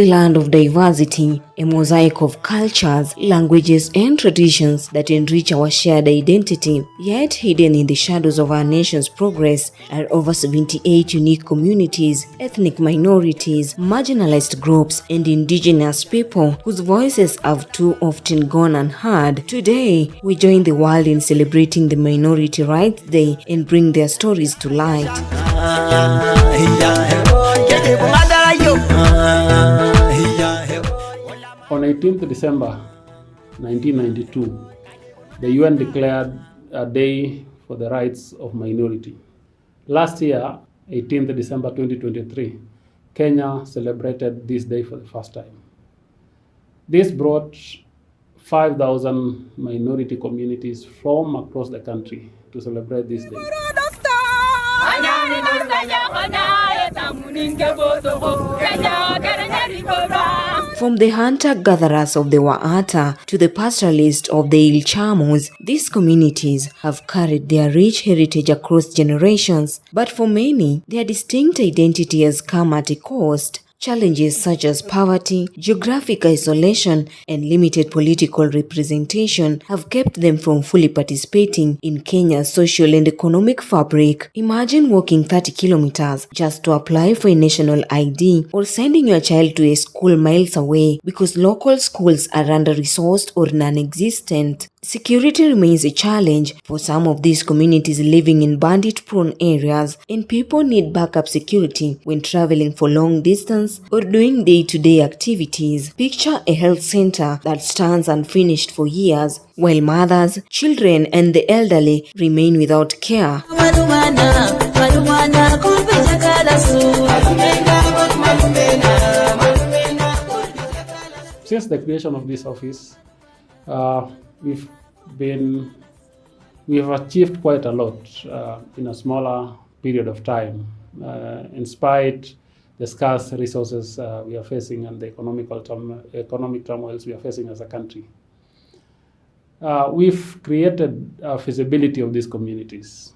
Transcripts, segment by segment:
a land of diversity, a mosaic of cultures, languages, and traditions that enrich our shared identity. Yet hidden in the shadows of our nation's progress are over 78 unique communities, ethnic minorities, marginalized groups, and indigenous people whose voices have too often gone unheard. Today, we join the world in celebrating the Minority Rights Day and bring their stories to light. On 18th December 1992, the UN declared a day for the rights of minority. Last year, 18th December 2023, Kenya celebrated this day for the first time. This brought 5,000 minority communities from across the country to celebrate this day. From the hunter-gatherers of the Waata to the pastoralists of the Ilchamus, these communities have carried their rich heritage across generations, but for many, their distinct identity has come at a cost. Challenges such as poverty, geographic isolation, and limited political representation have kept them from fully participating in Kenya's social and economic fabric. Imagine walking 30 kilometers just to apply for a national ID, or sending your child to a school miles away because local schools are under-resourced or non-existent. Security remains a challenge for some of these communities living in bandit-prone areas, and people need backup security when traveling for long distance or doing day-to-day activities. Picture a health center that stands unfinished for years, while mothers, children, and the elderly remain without care. Since the creation of this office, we've achieved quite a lot in a smaller period of time, in spite the scarce resources we are facing and the economic turmoils we are facing as a country. We've created feasibility of these communities.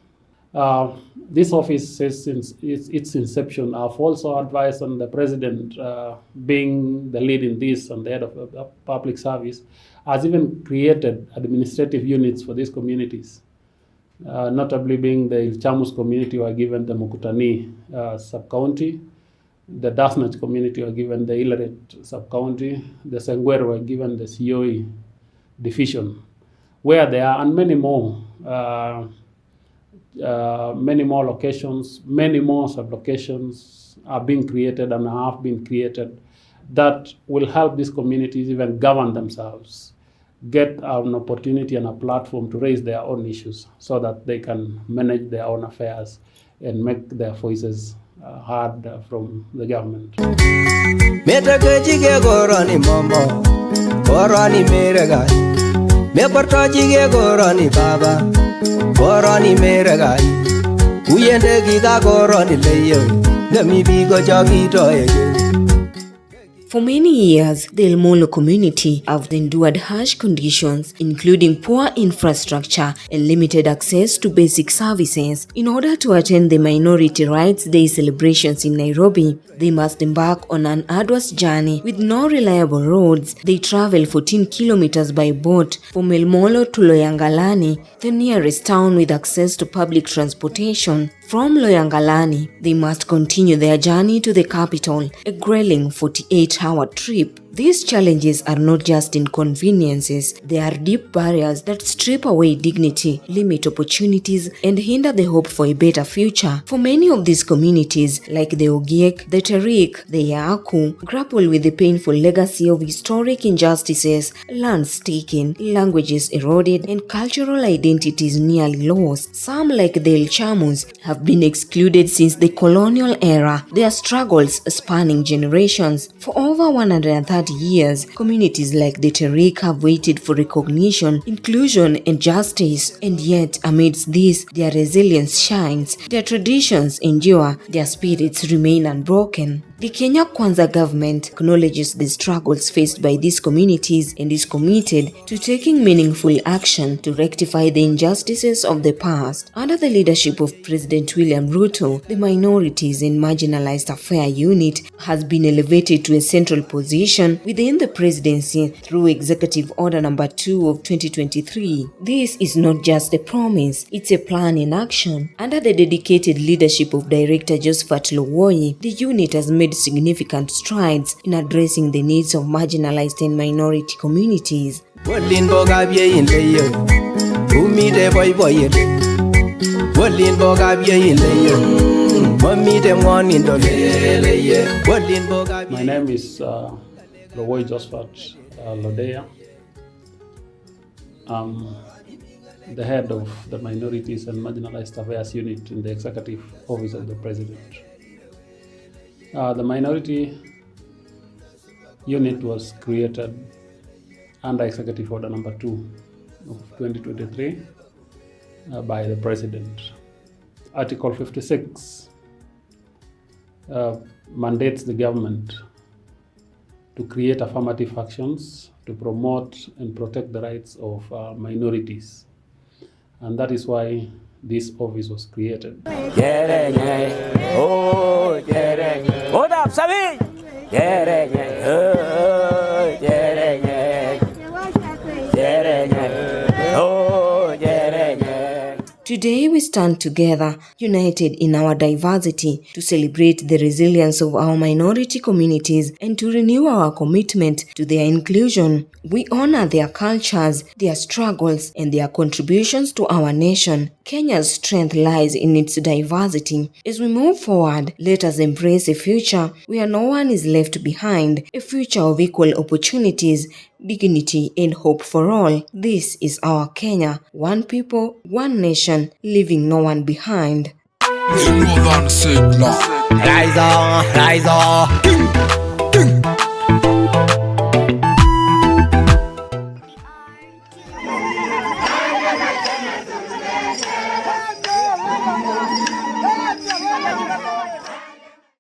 This office, since its inception, I've also advised on the president being the lead in this and the head of public service, has even created administrative units for these communities, notably being the Ilchamus community were given the Mukutani sub-county, the Dasnach community were given the Ileret sub-county, the Sengwer were given the COE division, where there are, and many more locations, many more sub-locations are being created and have been created that will help these communities even govern themselves, get an opportunity and a platform to raise their own issues so that they can manage their own affairs and make their voices heard from the government. For many years, the El Molo community have endured harsh conditions, including poor infrastructure and limited access to basic services. In order to attend the Minority Rights Day celebrations in Nairobi, they must embark on an arduous journey. With no reliable roads, they travel 14 kilometers by boat from El Molo to Loyangalani, the nearest town with access to public transportation. From Loyangalani, they must continue their journey to the capital, a grueling 48-hour trip. These challenges are not just inconveniences, they are deep barriers that strip away dignity, limit opportunities, and hinder the hope for a better future. For many of these communities, like the Ogiek, the Terik, the Yaaku, grapple with the painful legacy of historic injustices, lands taken, languages eroded, and cultural identities nearly lost. Some, like the Ilchamus, have been excluded since the colonial era, their struggles spanning generations. For over 130 years, communities like the Terik have waited for recognition, inclusion, and justice, and yet amidst this, their resilience shines, their traditions endure, their spirits remain unbroken. The Kenya Kwanza government acknowledges the struggles faced by these communities and is committed to taking meaningful action to rectify the injustices of the past. Under the leadership of President William Ruto, the Minorities and Marginalized Affairs Unit has been elevated to a central position within the presidency through Executive Order Number 2 of 2023. This is not just a promise, it's a plan in action. Under the dedicated leadership of Director Josephat Lowoyi, the unit has made significant strides in addressing the needs of marginalized and minority communities. My name is Lowoyi Josephat Lodea. I'm the head of the Minorities and Marginalized Affairs Unit in the Executive Office of the President. The Minority Unit was created under Executive Order Number 2 of 2023 by the President. Article 56 mandates the government to create affirmative actions to promote and protect the rights of minorities. And that is why this office was created. Today we stand together, united in our diversity, to celebrate the resilience of our minority communities and to renew our commitment to their inclusion. We honor their cultures, their struggles, and their contributions to our nation. Kenya's strength lies in its diversity. As we move forward, let us embrace a future where no one is left behind, a future of equal opportunities, dignity, and hope for all. This is our Kenya, one people, one nation, leaving no one behind. Rise on, rise on.